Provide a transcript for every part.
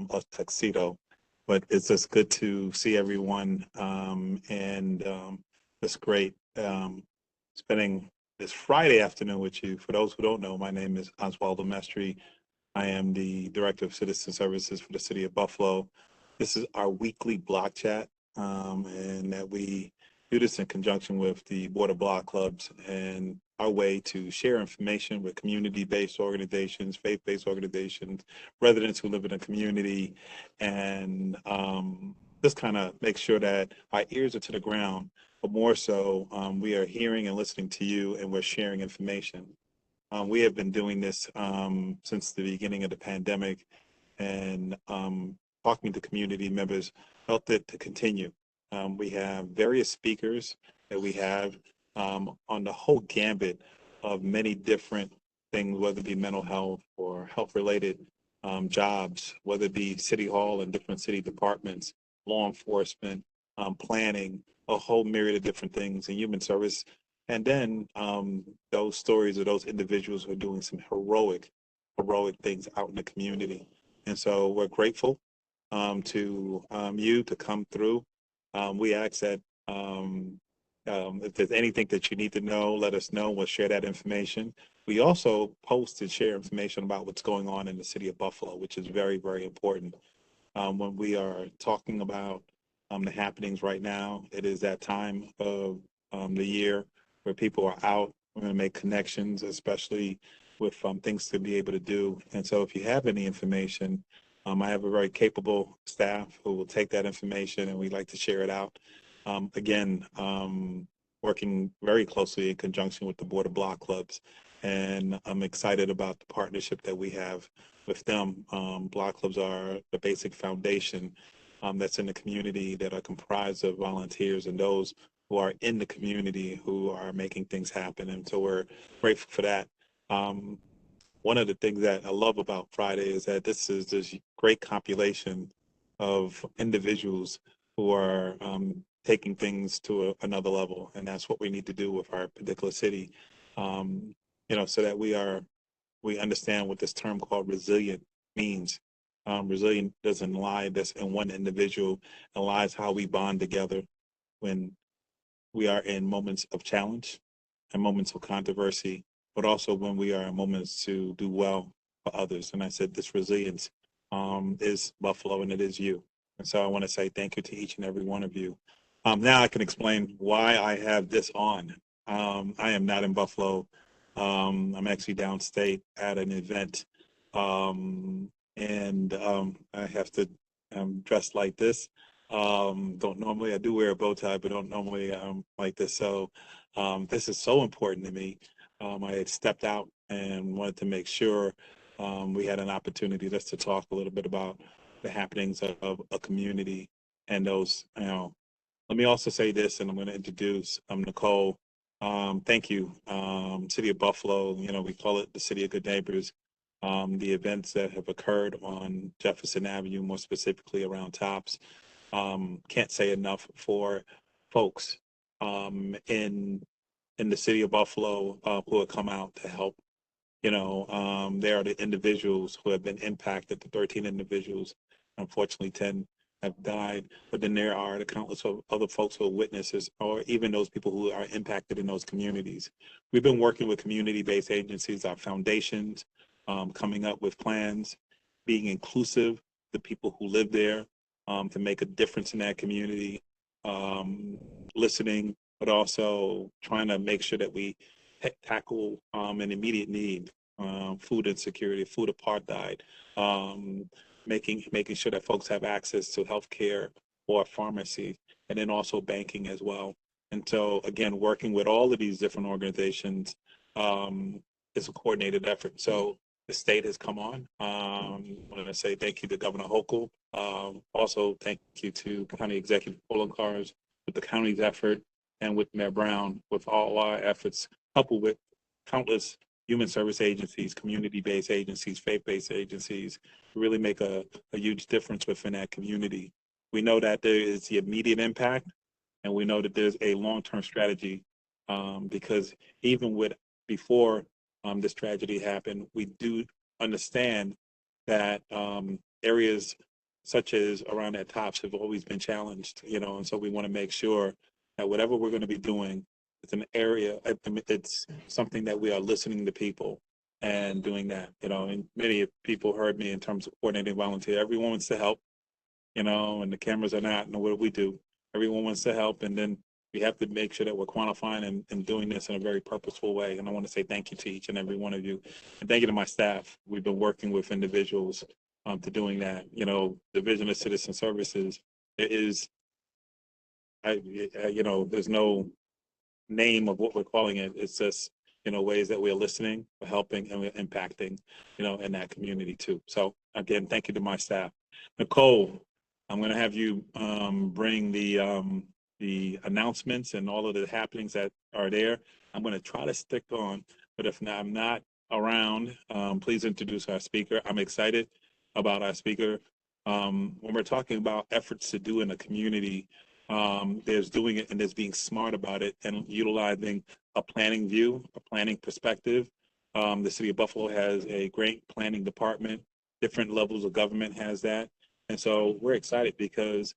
a tuxedo, but it's just good to see everyone, and it's great spending this Friday afternoon with you. For those who don't know, my name is Oswaldo Mestri. I am the Director of Citizen Services for the City of Buffalo. This is our weekly block chat, and that we do this in conjunction with the Board of Block Clubs and our way to share information with community-based organizations, faith-based organizations, residents who live in a community, and just kind of make sure that our ears are to the ground, but more so, we are hearing and listening to you, and we're sharing information. We have been doing this since the beginning of the pandemic, and talking to community members felt it to continue. We have various speakers that we have on the whole gambit of many different things, whether it be mental health or health related jobs, whether it be city hall and different city departments, law enforcement, planning, a whole myriad of different things, and human service. And then those stories of those individuals who are doing some heroic things out in the community. And so we're grateful to you to come through. We ask that if there's anything that you need to know, let us know. We'll share that information. We also post and share information about what's going on in the city of Buffalo, which is very, very important. When we are talking about the happenings right now, it is that time of the year where people are out. We're going to make connections, especially with things to be able to do. And so if you have any information, I have a very capable staff who will take that information, and we'd like to share it out. Again, working very closely in conjunction with the Board of Block Clubs. And I'm excited about the partnership that we have with them. Block Clubs are the basic foundation that's in the community, that are comprised of volunteers and those who are in the community who are making things happen. And so we're grateful for that. One of the things that I love about Friday is that this is this great compilation of individuals who are taking things to another level. And that's what we need to do with our particular city, so that we understand what this term called resilient means. Resilient doesn't lie just in one individual. It lies how we bond together when we are in moments of challenge and moments of controversy, but also when we are in moments to do well for others. And I said this resilience is Buffalo, and it is you. And so I want to say thank you to each and every one of you. Now I can explain why I have this on. I am not in Buffalo. I'm actually downstate at an event, and I have to dress like this. Don't normally, I do wear a bow tie, but don't normally like this. So this is so important to me. I had stepped out and wanted to make sure we had an opportunity just to talk a little bit about the happenings of a community and those, let me also say this, and I'm going to introduce Nicole. Thank you, City of Buffalo. We call it the City of Good Neighbors. The events that have occurred on Jefferson Avenue, more specifically around Tops, can't say enough for folks in the City of Buffalo who have come out to help. There are the individuals who have been impacted, the 13 individuals. Unfortunately, 10 have died, but then there are the countless of other folks who are witnesses, or even those people who are impacted in those communities. We've been working with community-based agencies, our foundations, coming up with plans, being inclusive, the people who live there, to make a difference in that community, listening, but also trying to make sure that we tackle an immediate need, food insecurity, food apartheid, making sure that folks have access to healthcare or pharmacy, and then also banking as well. And so again, working with all of these different organizations is a coordinated effort. So the state has come on. I want to say thank you to Governor Hochul. Also, thank you to County Executive Cars with the county's effort, and with Mayor Brown with all our efforts, coupled with countless human service agencies, community-based agencies, faith-based agencies, really make a huge difference within that community. We know that there is the immediate impact, and we know that there's a long-term strategy, because even before this tragedy happened, we do understand that areas such as around at Tops have always been challenged, and so we want to make sure that whatever we're going to be doing, it's an area, it's something that we are listening to people and doing that, and many people heard me in terms of coordinating volunteer. Everyone wants to help, and the cameras are not, and what do we do? Everyone wants to help, and then we have to make sure that we're quantifying and doing this in a very purposeful way. And I want to say thank you to each and every one of you. And thank you to my staff. We've been working with individuals to doing that. Division of Citizen Services is, there's no name of what we're calling it. It's just, ways that we're listening, we're helping, and we're impacting, in that community too. So again, thank you to my staff. Nicole, I'm going to have you bring the announcements and all of the happenings that are there. I'm going to try to stick on, but if not, I'm not around, please introduce our speaker. I'm excited about our speaker. When we're talking about efforts to do in the community, there's doing it and there's being smart about it and utilizing a planning view, a planning perspective. The city of Buffalo has a great planning department. Different levels of government has that. And so we're excited because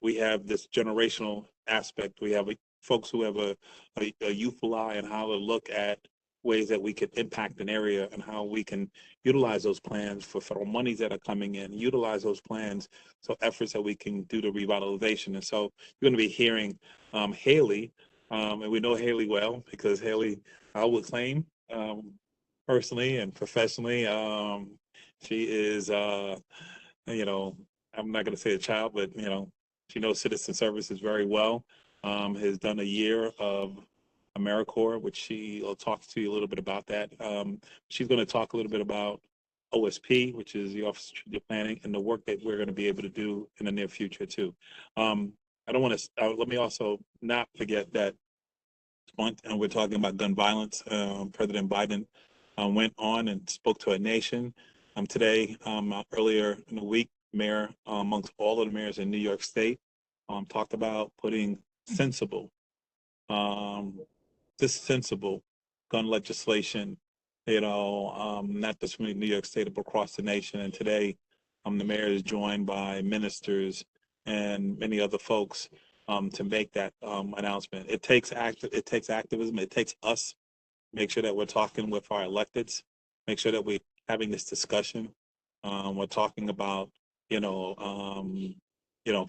we have this generational aspect. We have folks who have a youthful eye and how to look at ways that we can impact an area and how we can utilize those plans for federal monies that are coming in, utilize those plans, so efforts that we can do to revitalization. And so you're going to be hearing Hailey, and we know Hailey well because Hailey, I would claim personally and professionally, she is, I'm not going to say a child, but, she knows citizen services very well, has done a year of AmeriCorps, which she'll talk to you a little bit about that. She's going to talk a little bit about OSP, which is the Office of Strategic Planning, and the work that we're going to be able to do in the near future too. I don't want to, let me also not forget that month, and we're talking about gun violence. President Biden went on and spoke to a nation. Today, earlier in the week, mayor, amongst all of the mayors in New York State, talked about putting sensible, sensible gun legislation, not just from New York State, but across the nation. And today, the mayor is joined by ministers and many other folks to make that announcement. It takes activism. It takes us make sure that we're talking with our electeds, make sure that we're having this discussion. We're talking about,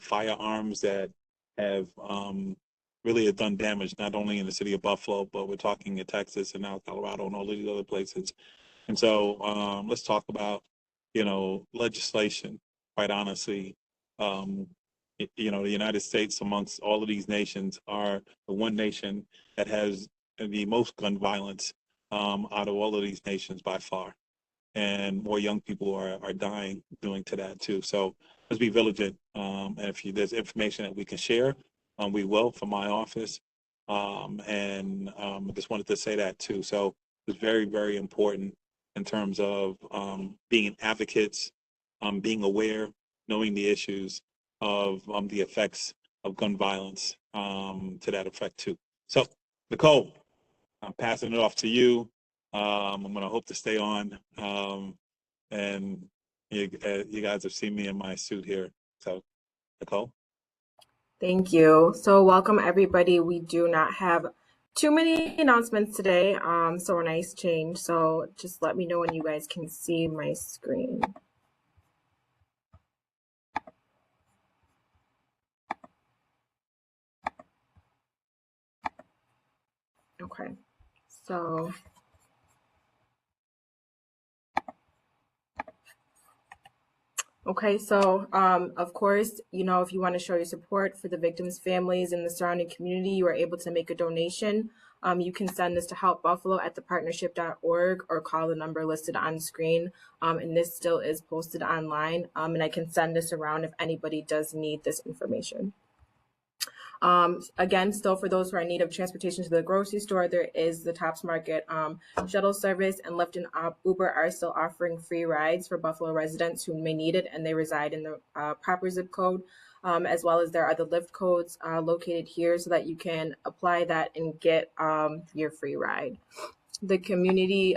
firearms that have really have done damage, not only in the city of Buffalo, but we're talking in Texas and now Colorado and all these other places. And so let's talk about, legislation, quite honestly. The United States, amongst all of these nations, are the one nation that has the most gun violence out of all of these nations by far. And more young people are dying doing to that too. So let's be vigilant. And if there's information that we can share, we will from my office. And I just wanted to say that too. So it's very, very important in terms of being advocates, being aware, knowing the issues of the effects of gun violence to that effect too. So Nicole, I'm passing it off to you. I'm going to hope to stay on. And you guys have seen me in my suit here. So, Nicole? Thank you. So welcome, everybody. We do not have too many announcements today, so a nice change. So just let me know when you guys can see my screen. Okay, so of course, if you want to show your support for the victims' families in the surrounding community, you are able to make a donation. You can send this to helpbuffalo@thepartnership.org or call the number listed on screen. And this still is posted online. And I can send this around if anybody does need this information. Again, still for those who are in need of transportation to the grocery store, there is the Tops Market shuttle service, and Lyft and Uber are still offering free rides for Buffalo residents who may need it and they reside in the proper zip code, as well as there are the Lyft codes located here so that you can apply that and get your free ride. The community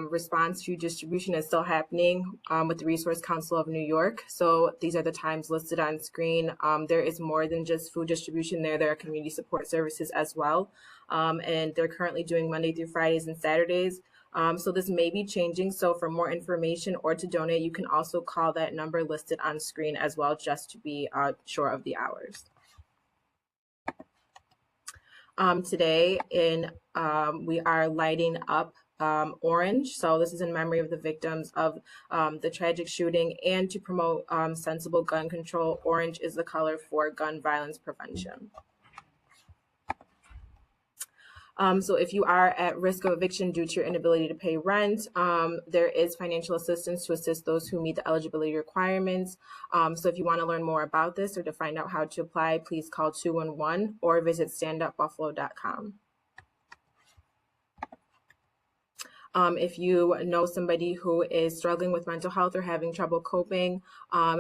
response to distribution is still happening with the Resource Council of New York. So these are the times listed on screen. There is more than just food distribution there. There are community support services as well. And they're currently doing Monday through Fridays and Saturdays. So this may be changing. So for more information or to donate, you can also call that number listed on screen as well, just to be sure of the hours. Today we are lighting up orange. So this is in memory of the victims of the tragic shooting and to promote sensible gun control. Orange is the color for gun violence prevention. So if you are at risk of eviction due to your inability to pay rent, there is financial assistance to assist those who meet the eligibility requirements. So if you want to learn more about this or to find out how to apply, please call 211 or visit standupbuffalo.com. If you know somebody who is struggling with mental health or having trouble coping,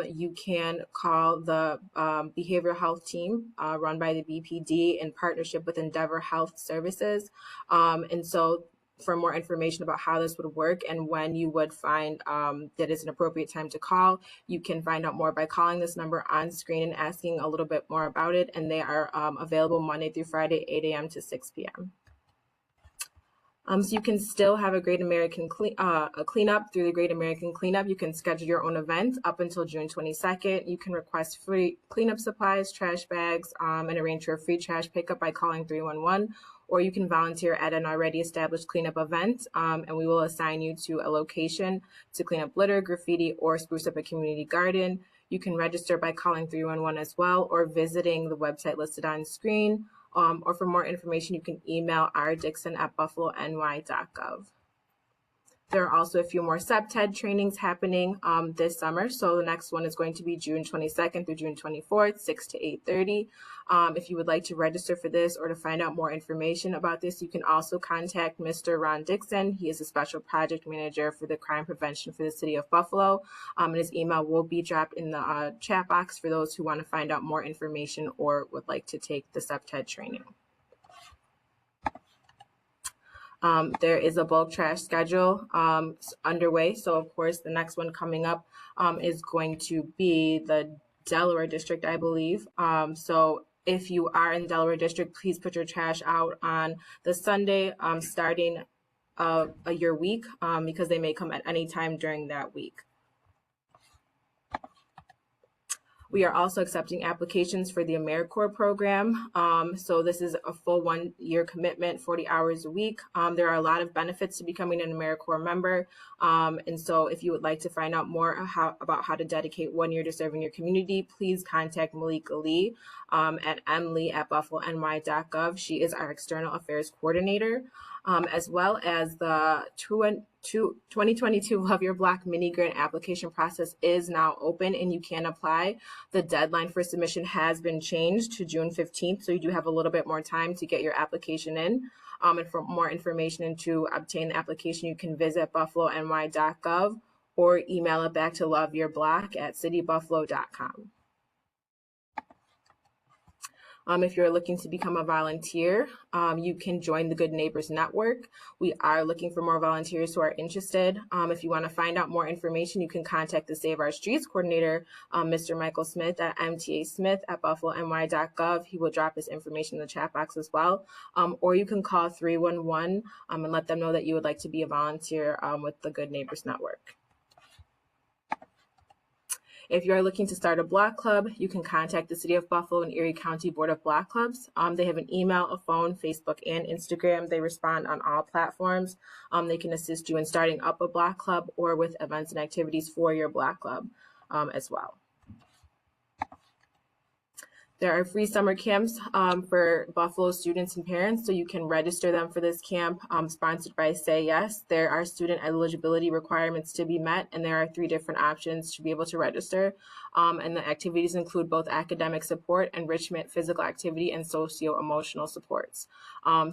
you can call the behavioral health team run by the BPD in partnership with Endeavor Health Services. And so for more information about how this would work and when you would find that it's an appropriate time to call, you can find out more by calling this number on screen and asking a little bit more about it. And they are available Monday through Friday, 8 a.m. to 6 p.m. So you can still have a Great American cleanup through the Great American Cleanup. You can schedule your own event up until June 22nd. You can request free cleanup supplies, trash bags, and arrange for a free trash pickup by calling 311. Or you can volunteer at an already established cleanup event, and we will assign you to a location to clean up litter, graffiti, or spruce up a community garden. You can register by calling 311 as well, or visiting the website listed on screen. Or for more information, you can email rdixon@buffalony.gov. There are also a few more SEPTED trainings happening this summer. So the next one is going to be June 22nd through June 24th, 6 to 8:30. If you would like to register for this or to find out more information about this, you can also contact Mr. Ron Dixon. He is a special project manager for the crime prevention for the city of Buffalo. And his email will be dropped in the chat box for those who want to find out more information or would like to take the SEPTED training. There is a bulk trash schedule underway. So of course, the next one coming up is going to be the Delaware district, I believe. So if you are in the Delaware district, please put your trash out on the Sunday starting your week because they may come at any time during that week. We are also accepting applications for the AmeriCorps program. So this is a full 1 year commitment, 40 hours a week. There are a lot of benefits to becoming an AmeriCorps member. And so if you would like to find out more about how to dedicate 1 year to serving your community, please contact Malika Lee at mlee@buffalony.gov. She is our external affairs coordinator. As well as the 2022 Love Your Block mini grant application process is now open and you can apply. The deadline for submission has been changed to June 15th, so you do have a little bit more time to get your application in. And for more information and to obtain the application, you can visit buffalony.gov or email it back to loveyourblock@citybuffalo.com. If you're looking to become a volunteer, you can join the Good Neighbors Network. We are looking for more volunteers who are interested. If you want to find out more information, you can contact the Save Our Streets coordinator, Mr. Michael Smith at mtasmith@buffalony.gov. He will drop his information in the chat box as well. Or you can call 311 and let them know that you would like to be a volunteer with the Good Neighbors Network. If you're looking to start a block club, you can contact the City of Buffalo and Erie County Board of Block Clubs. They have an email, a phone, Facebook, and Instagram. They respond on all platforms. They can assist you in starting up a block club or with events and activities for your block club as well. There are free summer camps for Buffalo students and parents, so you can register them for this camp sponsored by Say Yes. There are student eligibility requirements to be met, and there are 3 different options to be able to register. And the activities include both academic support, enrichment, physical activity, and socio-emotional supports.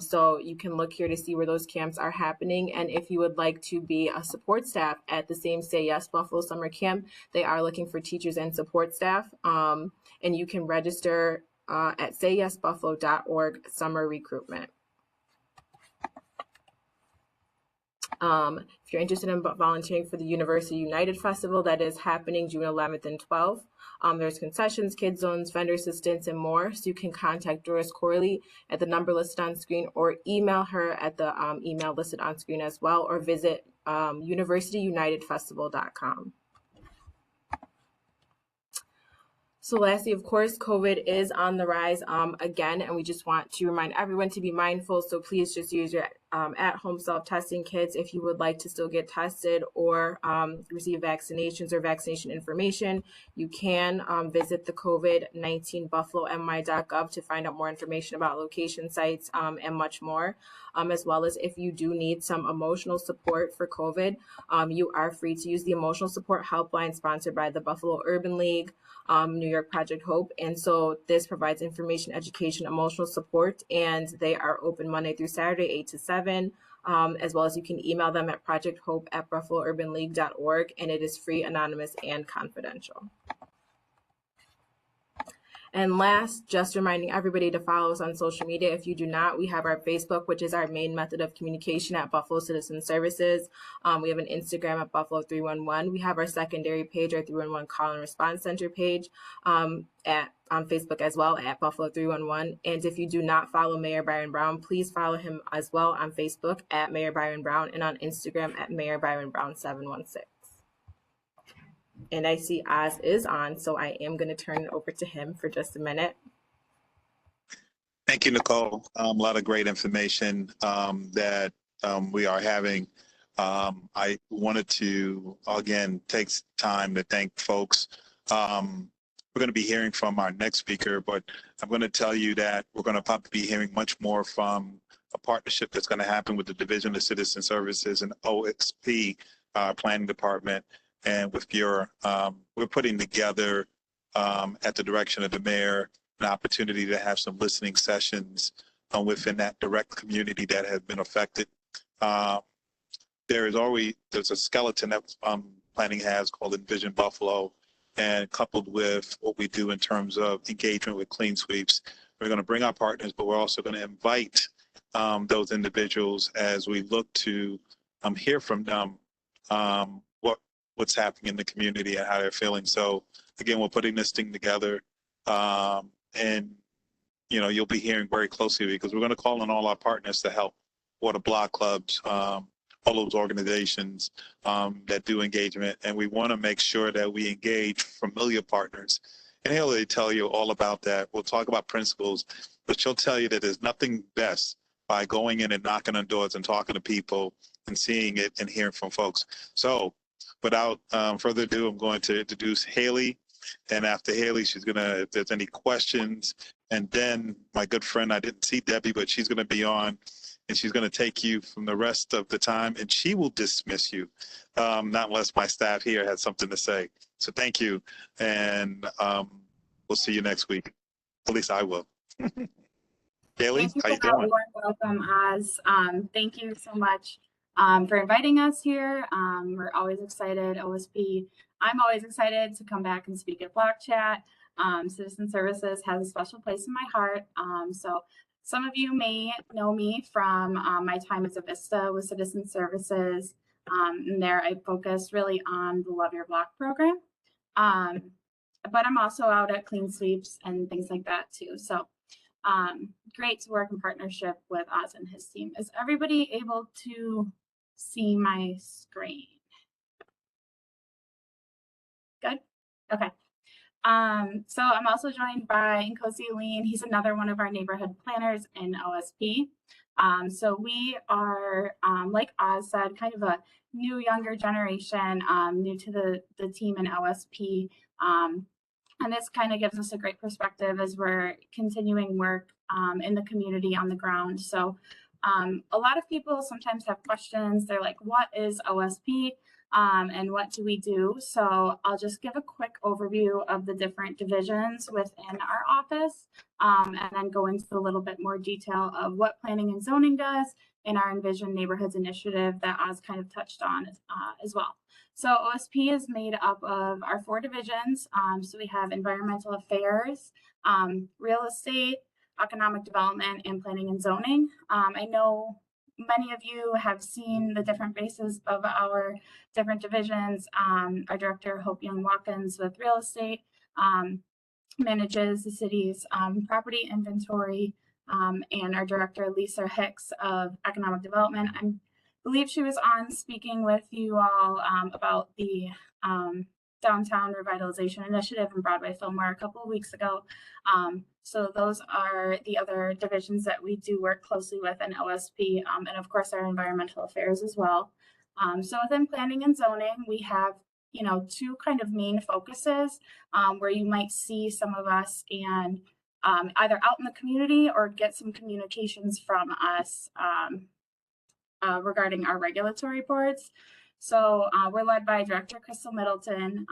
So you can look here to see where those camps are happening. And if you would like to be a support staff at the same Say Yes Buffalo Summer Camp, they are looking for teachers and support staff. And you can register at sayyesbuffalo.org summer recruitment. If you're interested in volunteering for the University United Festival, that is happening June 11th and 12th. There's concessions, kid zones, vendor assistance, and more. So you can contact Doris Corley at the number listed on screen, or email her at the email listed on screen as well, or visit universityunitedfestival.com. So lastly, of course, COVID is on the rise again, and we just want to remind everyone to be mindful. So please just use your at-home self-testing kits if you would like to still get tested or receive vaccinations or vaccination information. You can visit the COVID-19 buffalomy.gov to find out more information about location sites and much more, as well as if you do need some emotional support for COVID, you are free to use the emotional support helpline sponsored by the Buffalo Urban League, New York Project Hope. And so this provides information, education, emotional support, and they are open Monday through Saturday, 8 to 7, as well as you can email them at projecthope@buffalourbanleague.org, and it is free, anonymous, and confidential. And last, just reminding everybody to follow us on social media. If you do not, we have our Facebook, which is our main method of communication at Buffalo Citizen Services. We have an Instagram at Buffalo 311. We have our secondary page, our 311 Call and Response Center page on Facebook as well at Buffalo 311. And if you do not follow Mayor Byron Brown, please follow him as well on Facebook at Mayor Byron Brown and on Instagram at Mayor Byron Brown 716. And I see Oz is on, so I am going to turn it over to him for just a minute. Thank you, Nicole. A lot of great information that we are having. I wanted to, again, take time to thank folks. We're going to be hearing from our next speaker, but I'm going to tell you that we're going to probably be hearing much more from a partnership that's going to happen with the Division of Citizen Services and OSP Planning Department. And with your, we're putting together at the direction of the mayor, an opportunity to have some listening sessions within that direct community that has been affected. There's a skeleton that planning has called Envision Buffalo, and coupled with what we do in terms of engagement with clean sweeps, we're going to bring our partners, but we're also going to invite those individuals as we look to hear from them what's happening in the community and how they're feeling. So again, we're putting this thing together, and you'll be hearing very closely, because we're going to call on all our partners to help, water block clubs, all those organizations that do engagement. And we want to make sure that we engage familiar partners. And Hailey tell you all about that. We'll talk about principles, but she'll tell you that there's nothing best by going in and knocking on doors and talking to people and seeing it and hearing from folks. So without further ado, I'm going to introduce Hailey. And after Hailey, she's going to, if there's any questions, and then my good friend, I didn't see Debbie, but she's going to be on, and she's going to take you from the rest of the time, and she will dismiss you, not unless my staff here has something to say. So thank you, and we'll see you next week. At least I will. Hailey, how you doing? Welcome, Oz. Thank you so much for inviting us here. We're always excited. OSP, I'm always excited to come back and speak at Block Chat. Citizen Services has a special place in my heart. So some of you may know me from my time as a Vista with Citizen Services. And there I focus really on the Love Your Block program. But I'm also out at Clean Sweeps and things like that too. So great to work in partnership with Oz and his team. Is everybody able to see my screen? Good. Okay. So I'm also joined by Nkosi Alleyne. He's another one of our neighborhood planners in OSP. So we are, like Oz said, kind of a new, younger generation, new to the team in OSP. And this kind of gives us a great perspective as we're continuing work in the community on the ground. So a lot of people sometimes have questions. They're like, what is OSP and what do we do? So I'll just give a quick overview of the different divisions within our office and then go into a little bit more detail of what planning and zoning does in our Envision Neighborhoods initiative that Oz kind of touched on as well. So OSP is made up of our 4 divisions. So we have environmental affairs, real estate, economic development, and planning and zoning. I know many of you have seen the different faces of our different divisions. Our director, Hope Young-Watkins with real estate, manages the city's property inventory, and our director, Lisa Hicks of economic development. I believe she was on speaking with you all about the Downtown Revitalization Initiative and Broadway Fillmore a couple of weeks ago. So those are the other divisions that we do work closely with in OSP, and of course our environmental affairs as well. So within planning and zoning, we have two kind of main focuses where you might see some of us and either out in the community or get some communications from us regarding our regulatory boards. So we're led by Director Crystal Middleton,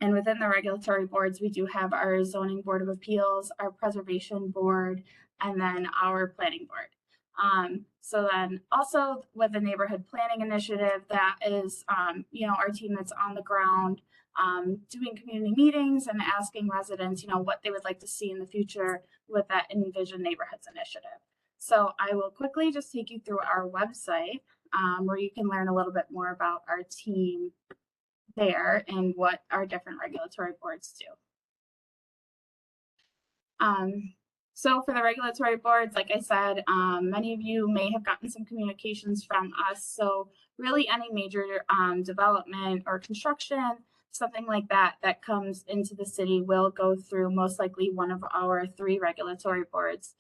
and within the regulatory boards, we do have our Zoning Board of Appeals, our Preservation Board, and then our Planning Board. So then also with the Neighborhood Planning Initiative, that is, our team that's on the ground doing community meetings and asking residents, what they would like to see in the future with that Envision Neighborhoods Initiative. So I will quickly just take you through our website where you can learn a little bit more about our team there and what our different regulatory boards do. So for the regulatory boards, like I said, many of you may have gotten some communications from us. So really any major development or construction, something like that, that comes into the city will go through most likely one of our 3 regulatory boards.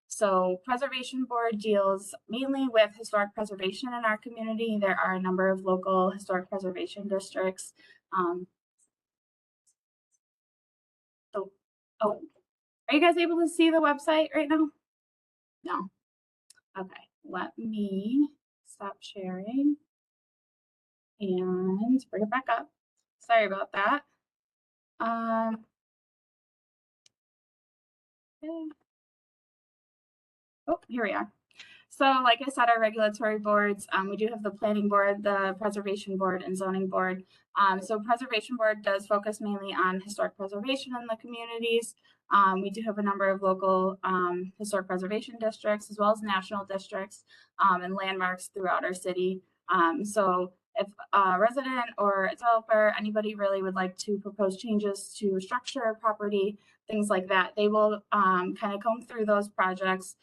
So Preservation Board deals mainly with historic preservation in our community. There are a number of local historic preservation districts. Are you guys able to see the website right now? No. Okay, let me stop sharing and bring it back up. Sorry about that. Okay. Oh, here we are. So like I said, our regulatory boards, we do have the Planning Board, the Preservation Board, and Zoning Board. So Preservation Board does focus mainly on historic preservation in the communities. We do have a number of local historic preservation districts as well as national districts and landmarks throughout our city. So if a resident or a developer, anybody really would like to propose changes to structure, property, things like that, they will kind of comb through those projects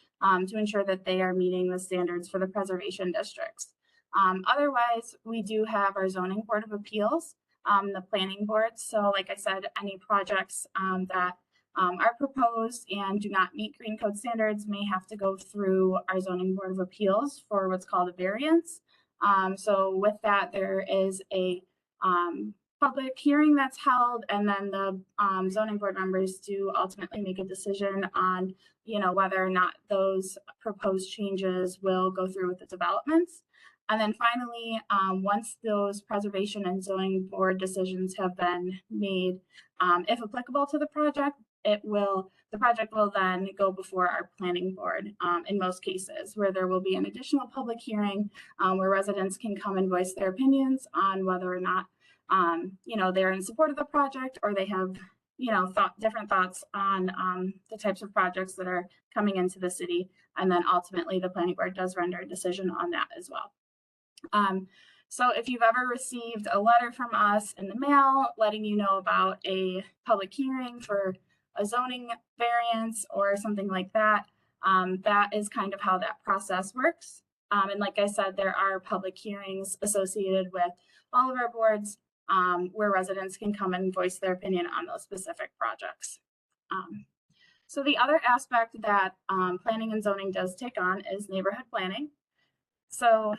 to ensure that they are meeting the standards for the preservation districts. Otherwise, we do have our Zoning Board of Appeals, the Planning Board. So like I said, any projects that are proposed and do not meet Green Code standards may have to go through our Zoning Board of Appeals for what's called a variance. So with that, there is a public hearing that's held, and then the zoning board members do ultimately make a decision on, whether or not those proposed changes will go through with the developments. And then finally, once those preservation and zoning board decisions have been made, if applicable to the project, the project will then go before our planning board in most cases, where there will be an additional public hearing where residents can come and voice their opinions on whether or not they're in support of the project, or they have different thoughts on the types of projects that are coming into the city. And then ultimately the planning board does render a decision on that as well. So if you've ever received a letter from us in the mail letting you know about a public hearing for a zoning variance or something like that, that is kind of how that process works. And like I said, there are public hearings associated with all of our boards where residents can come and voice their opinion on those specific projects. So the other aspect that planning and zoning does take on is neighborhood planning. So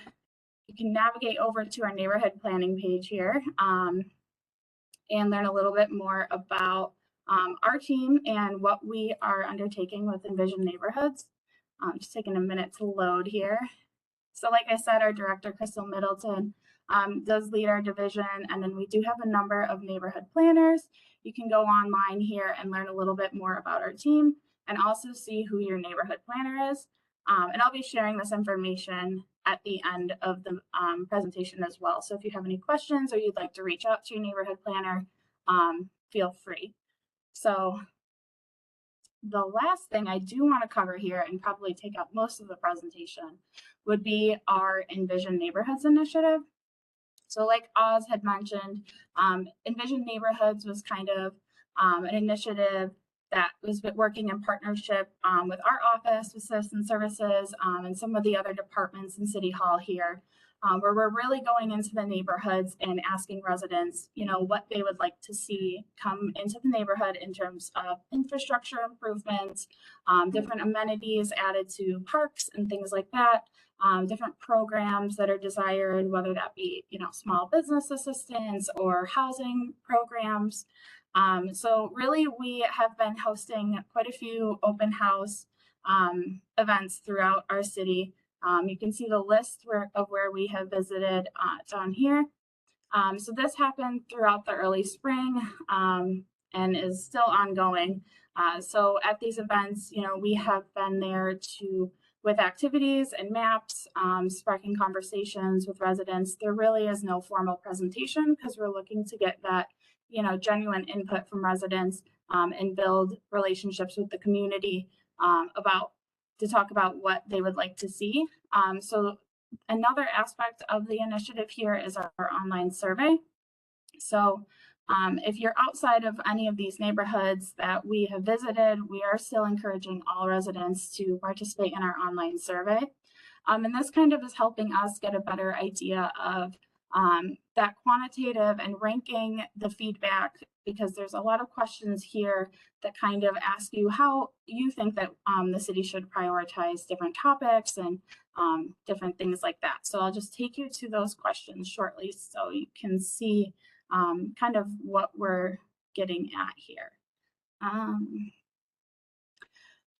you can navigate over to our neighborhood planning page here and learn a little bit more about our team and what we are undertaking with Envision Neighborhoods. Just taking a minute to load here. So like I said, our director, Crystal Middleton, does lead our division, and then we do have a number of neighborhood planners. You can go online here and learn a little bit more about our team and also see who your neighborhood planner is. And I'll be sharing this information at the end of the presentation as well. So if you have any questions or you'd like to reach out to your neighborhood planner, feel free. So the last thing I do want to cover here, and probably take up most of the presentation, would be our Envision Neighborhoods initiative. So like Oz had mentioned, Envision Neighborhoods was kind of an initiative that was working in partnership with our office, with Citizen Services, and some of the other departments in City Hall here, where we're really going into the neighborhoods and asking residents, you know, what they would like to see come into the neighborhood in terms of infrastructure improvements, different amenities added to parks and things like that. Different programs that are desired, whether that be, you know, small business assistance or housing programs. So really, we have been hosting quite a few open house events throughout our city. You can see the list of where we have visited down here. So this happened throughout the early spring and is still ongoing. So at these events, you know, we have been there with activities and maps, sparking conversations with residents. There really is no formal presentation because we're looking to get that, you know, genuine input from residents and build relationships with the community to talk about what they would like to see. So another aspect of the initiative here is our online survey. So if you're outside of any of these neighborhoods that we have visited, we are still encouraging all residents to participate in our online survey. And this kind of is helping us get a better idea of that quantitative and ranking the feedback, because there's a lot of questions here that kind of ask you how you think that the city should prioritize different topics and different things like that. So I'll just take you to those questions shortly so you can see kind of what we're getting at here.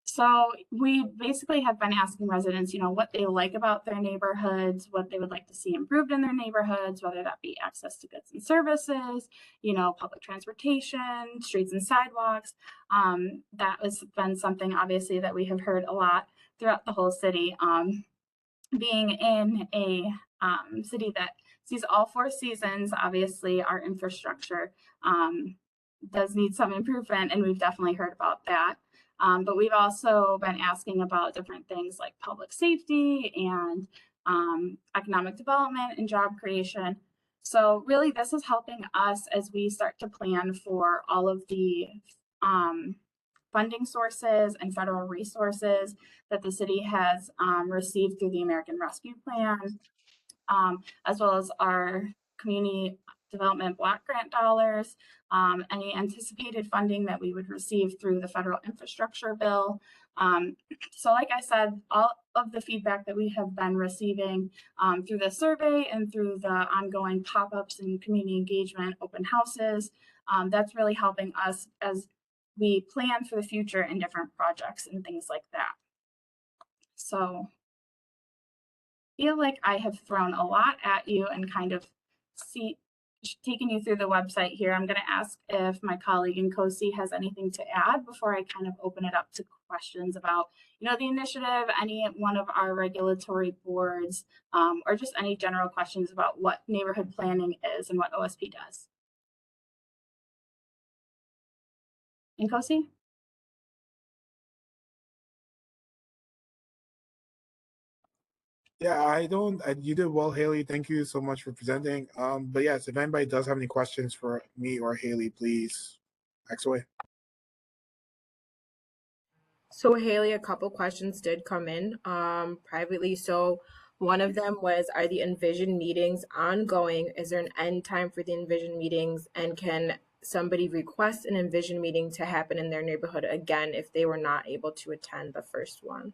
So we basically have been asking residents, you know, what they like about their neighborhoods, what they would like to see improved in their neighborhoods, whether that be access to goods and services, you know, public transportation, streets and sidewalks. That has been something obviously that we have heard a lot throughout the whole city. Being in a city that sees all 4 seasons, obviously our infrastructure does need some improvement, and we've definitely heard about that. But we've also been asking about different things like public safety and economic development and job creation. So really this is helping us as we start to plan for all of the funding sources and federal resources that the city has received through the American Rescue Plan, as well as our community development block grant dollars, any anticipated funding that we would receive through the federal infrastructure bill. So like I said, all of the feedback that we have been receiving through the survey and through the ongoing pop-ups and community engagement open houses, that's really helping us as we plan for the future in different projects and things like that. So I feel like I have thrown a lot at you and kind of taking you through the website here. I'm going to ask if my colleague Nkosi has anything to add before I kind of open it up to questions about, you know, the initiative, any one of our regulatory boards, or just any general questions about what neighborhood planning is and what OSP does. Nkosi? Yeah, you did well, Hailey. Thank you so much for presenting. But yes, if anybody does have any questions for me or Hailey, please ask away. So Hailey, a couple questions did come in privately. So one of them was, are the Envision meetings ongoing? Is there an end time for the Envision meetings? And can somebody request an Envision meeting to happen in their neighborhood again if they were not able to attend the first one?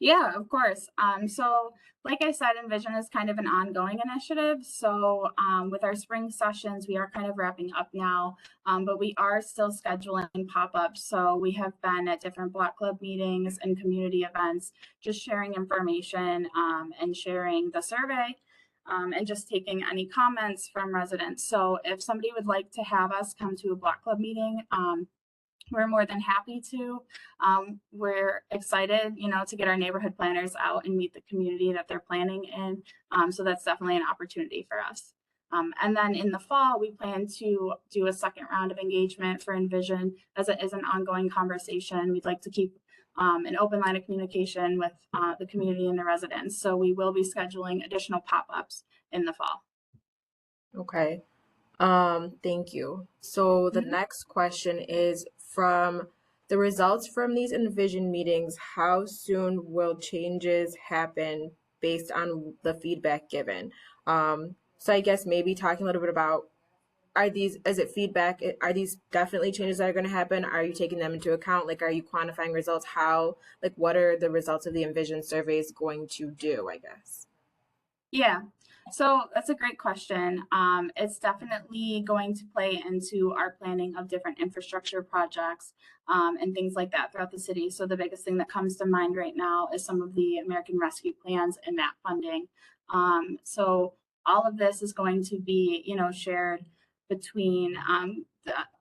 Yeah, of course. So like I said, Envision is kind of an ongoing initiative. So with our spring sessions, we are kind of wrapping up now, but we are still scheduling pop-ups. So we have been at different block club meetings and community events, just sharing information and sharing the survey and just taking any comments from residents. So if somebody would like to have us come to a block club meeting, we're more than happy to. We're excited, you know, to get our neighborhood planners out and meet the community that they're planning in. So that's definitely an opportunity for us. And then in the fall, we plan to do a second round of engagement for Envision as it is an ongoing conversation. We'd like to keep an open line of communication with the community and the residents. So we will be scheduling additional pop-ups in the fall. Okay. Thank you. So the next question is, from the results from these Envision meetings, how soon will changes happen based on the feedback given? So I guess maybe talking a little bit about, is it feedback? Are these definitely changes that are going to happen? Are you taking them into account? Like, are you quantifying results? What are the results of the Envision surveys going to do, I guess? Yeah, so that's a great question. It's definitely going to play into our planning of different infrastructure projects and things like that throughout the city. So the biggest thing that comes to mind right now is some of the American Rescue Plans and that funding. So all of this is going to be, shared between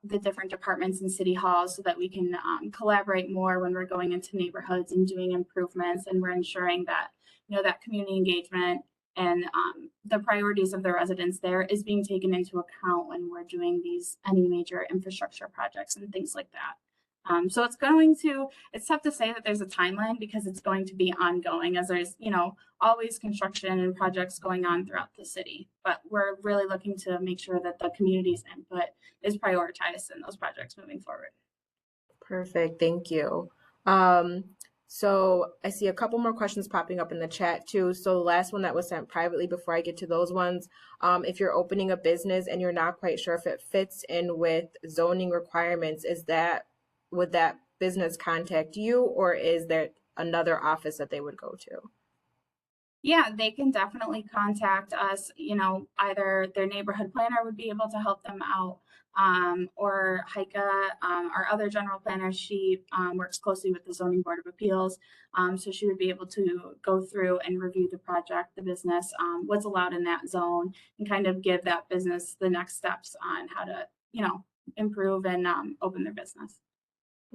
the different departments in city halls so that we can collaborate more when we're going into neighborhoods and doing improvements, and we're ensuring that, that community engagement and the priorities of the residents there is being taken into account when we're doing any major infrastructure projects and things like that. So it's tough to say that there's a timeline because it's going to be ongoing, as there's, always construction and projects going on throughout the city. But we're really looking to make sure that the community's input is prioritized in those projects moving forward. Perfect. Thank you. So I see a couple more questions popping up in the chat too. So the last one that was sent privately, before I get to those ones, if you're opening a business and you're not quite sure if it fits in with zoning requirements, would that business contact you, or is there another office that they would go to? Yeah, they can definitely contact us. Either their neighborhood planner would be able to help them out, or Heike, our other general planner. She works closely with the Zoning Board of Appeals, so she would be able to go through and review the project, the business, what's allowed in that zone, and kind of give that business the next steps on how to, improve and open their business.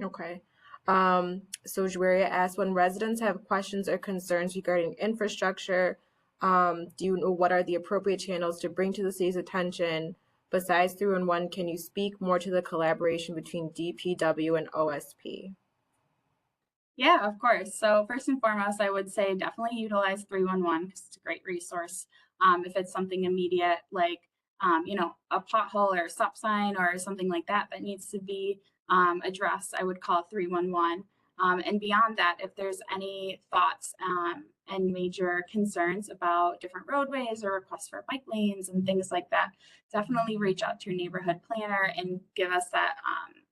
Okay. So Juaria asked, when residents have questions or concerns regarding infrastructure, do you know what are the appropriate channels to bring to the city's attention? Besides 311, can you speak more to the collaboration between DPW and OSP? Yeah, of course. So first and foremost, I would say definitely utilize 311 because it's a great resource. If it's something immediate, like a pothole or a stop sign or something like that needs to be addressed, I would call 311. And beyond that, if there's any thoughts and major concerns about different roadways or requests for bike lanes and things like that, definitely reach out to your neighborhood planner and give us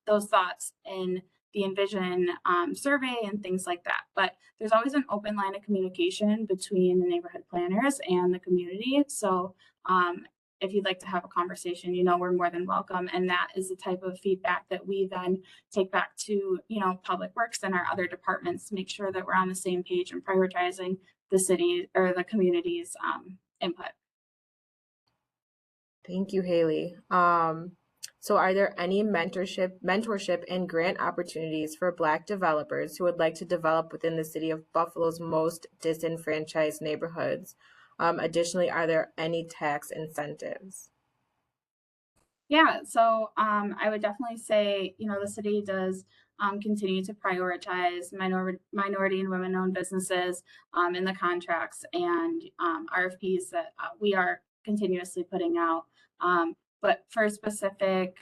those thoughts in the Envision survey and things like that. But there's always an open line of communication between the neighborhood planners and the community. So if you'd like to have a conversation, we're more than welcome. And that is the type of feedback that we then take back to, Public Works and our other departments to make sure that we're on the same page and prioritizing the city or the community's input. Thank you, Hailey. So are there any mentorship and grant opportunities for Black developers who would like to develop within the city of Buffalo's most disenfranchised neighborhoods? Additionally, are there any tax incentives? Yeah, so I would definitely say, the city does continue to prioritize minority and women-owned businesses in the contracts and RFPs that we are continuously putting out. But for specific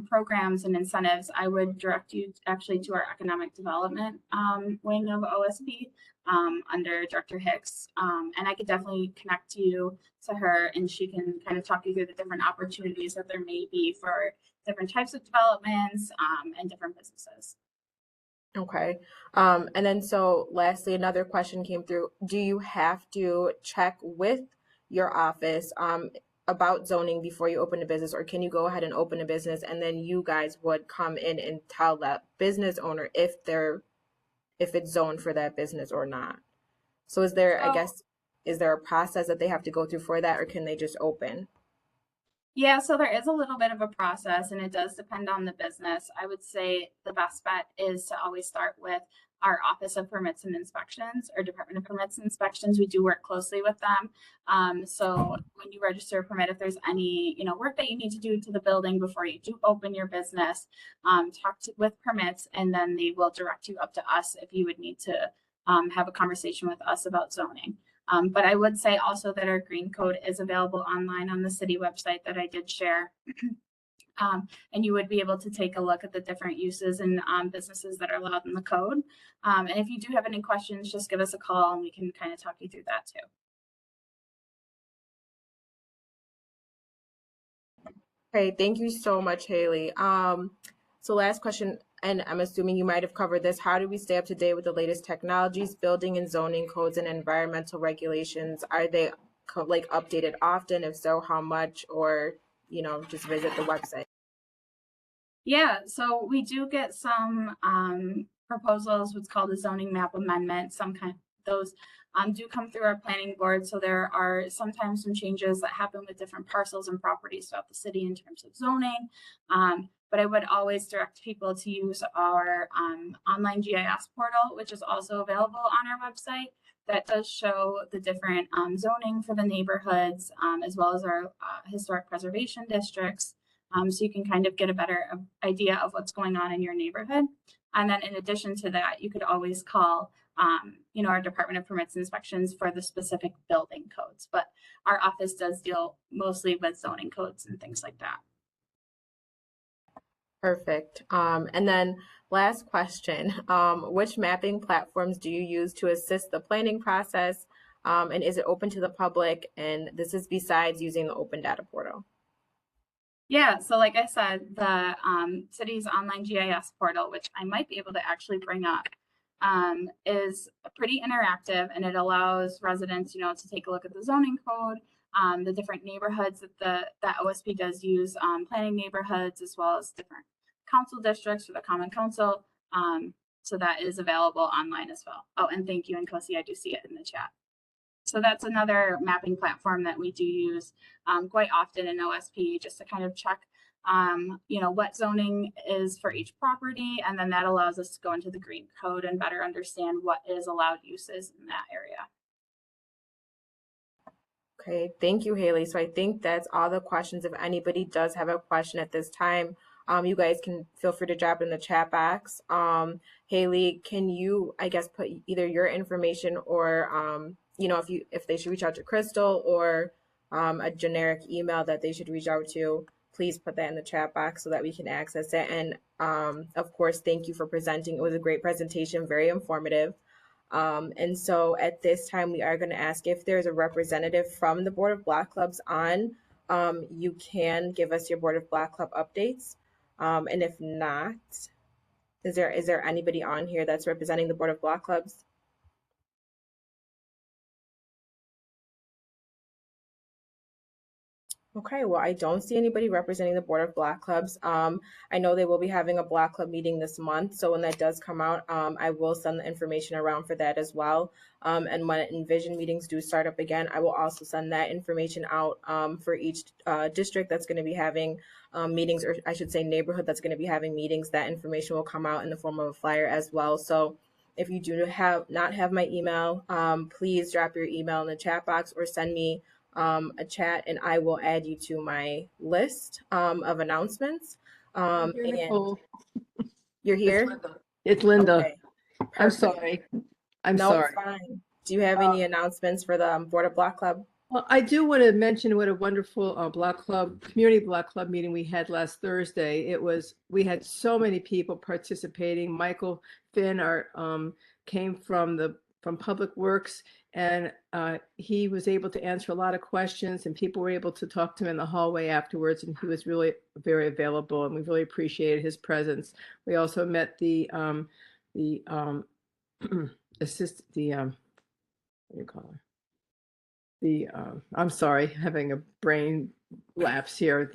programs and incentives, I would direct you actually to our economic development wing of OSB under Director Hicks. And I could definitely connect you to her and she can kind of talk you through the different opportunities that there may be for different types of developments and different businesses. Okay. And then so lastly, another question came through. Do you have to check with your office about zoning before you open a business, or can you go ahead and open a business and then you guys would come in and tell that business owner if it's zoned for that business or not? So is there a process that they have to go through for that, or can they just open? Yeah, so there is a little bit of a process and it does depend on the business. I would say the best bet is to always start with our Office of Permits and Inspections or Department of Permits and Inspections. We do work closely with them. So when you register a permit, if there's any, work that you need to do to the building before you do open your business, with permits, and then they will direct you up to us if you would need to have a conversation with us about zoning. But I would say also that our green code is available online on the city website that I did share. And you would be able to take a look at the different uses and businesses that are allowed in the code. And if you do have any questions, just give us a call and we can kind of talk you through that too. Okay, thank you so much, Hailey. So last question, and I'm assuming you might have covered this. How do we stay up to date with the latest technologies, building and zoning codes, and environmental regulations? Are they like updated often? If so, how much? Or, just visit the website. Yeah, so we do get some proposals, what's called a zoning map amendment. Those do come through our planning board. So there are sometimes some changes that happen with different parcels and properties throughout the city in terms of zoning. But I would always direct people to use our online GIS portal, which is also available on our website. That does show the different zoning for the neighborhoods, as well as our historic preservation districts. So you can kind of get a better idea of what's going on in your neighborhood. And then in addition to that, you could always call, our Department of Permits and Inspections for the specific building codes. But our office does deal mostly with zoning codes and things like that. Perfect. And then last question, which mapping platforms do you use to assist the planning process? And is it open to the public? And this is besides using the open data portal. Yeah, so like I said, the city's online GIS portal, which I might be able to actually bring up, is pretty interactive, and it allows residents, to take a look at the zoning code, the different neighborhoods that OSP does use, planning neighborhoods, as well as different council districts for the Common Council. So that is available online as well. Oh, and thank you, Nkosi, I do see it in the chat. So that's another mapping platform that we do use quite often in OSP, just to kind of check, what zoning is for each property. And then that allows us to go into the green code and better understand what is allowed uses in that area. Okay, thank you, Hailey. So I think that's all the questions. If anybody does have a question at this time, you guys can feel free to drop it in the chat box. Hailey, can you, I guess, put either your information or, if they should reach out to Crystal or a generic email that they should reach out to, please put that in the chat box so that we can access it. And of course, thank you for presenting. It was a great presentation, very informative. And so at this time, we are going to ask if there's a representative from the Board of Block Clubs on. You can give us your Board of Block Club updates. And if not, is there anybody on here that's representing the Board of Block Clubs? Okay, well, I don't see anybody representing the Board of Block Clubs. I know they will be having a Block Club meeting this month, so when that does come out, I will send the information around for that as well. And when Envision meetings do start up again, I will also send that information out for each district that's going to be having meetings, or I should say neighborhood that's going to be having meetings. That information will come out in the form of a flyer as well. So if you do not have my email, please drop your email in the chat box or send me a chat, and I will add you to my list of announcements. And you're here? It's Linda. Okay, I'm perfect. sorry. I'm No, sorry. it's fine. Do you have any announcements for the Board of Block Club? Well, I do want to mention what a wonderful community block club meeting we had last Thursday. We had so many people participating. Michael Finn came from Public Works, and he was able to answer a lot of questions, and people were able to talk to him in the hallway afterwards, and he was really very available, and we really appreciated his presence. We also met the what do you call her? I'm sorry, having a brain lapse here.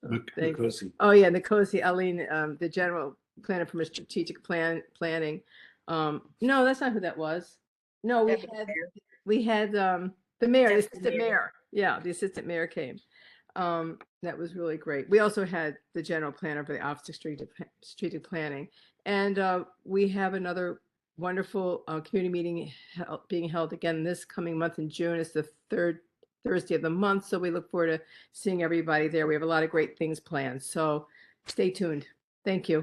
Nkosi. Oh yeah, Nkosi, Alleyne, the general planner from strategic planning. No, that's not who that was. No, we had the mayor, the assistant mayor. Yeah, the assistant mayor came. That was really great. We also had the general planner for the Office of Strategic Planning. And we have another wonderful community meeting being held again this coming month in June. It's the third Thursday of the month. So we look forward to seeing everybody there. We have a lot of great things planned. So stay tuned. Thank you.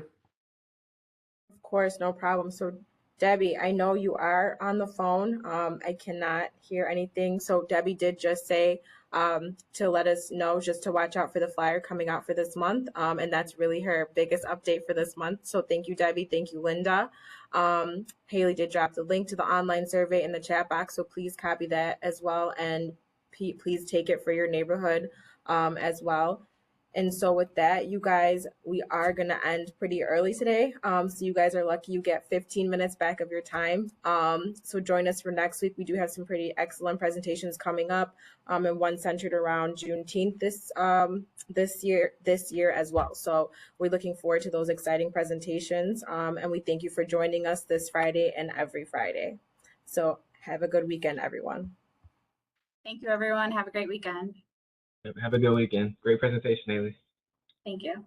Of course, no problem. So Debbie, I know you are on the phone. I cannot hear anything. So Debbie did just say to let us know just to watch out for the flyer coming out for this month. And that's really her biggest update for this month. So thank you, Debbie. Thank you, Linda. Hailey did drop the link to the online survey in the chat box. So please copy that as well. And please take it for your neighborhood as well. And so with that, you guys, we are going to end pretty early today. So you guys are lucky you get 15 minutes back of your time. So join us for next week. We do have some pretty excellent presentations coming up, and one centered around Juneteenth this year as well. So we're looking forward to those exciting presentations. And we thank you for joining us this Friday and every Friday. So have a good weekend, everyone. Thank you, everyone. Have a great weekend. Have a good weekend. Great presentation, Hailey. Thank you.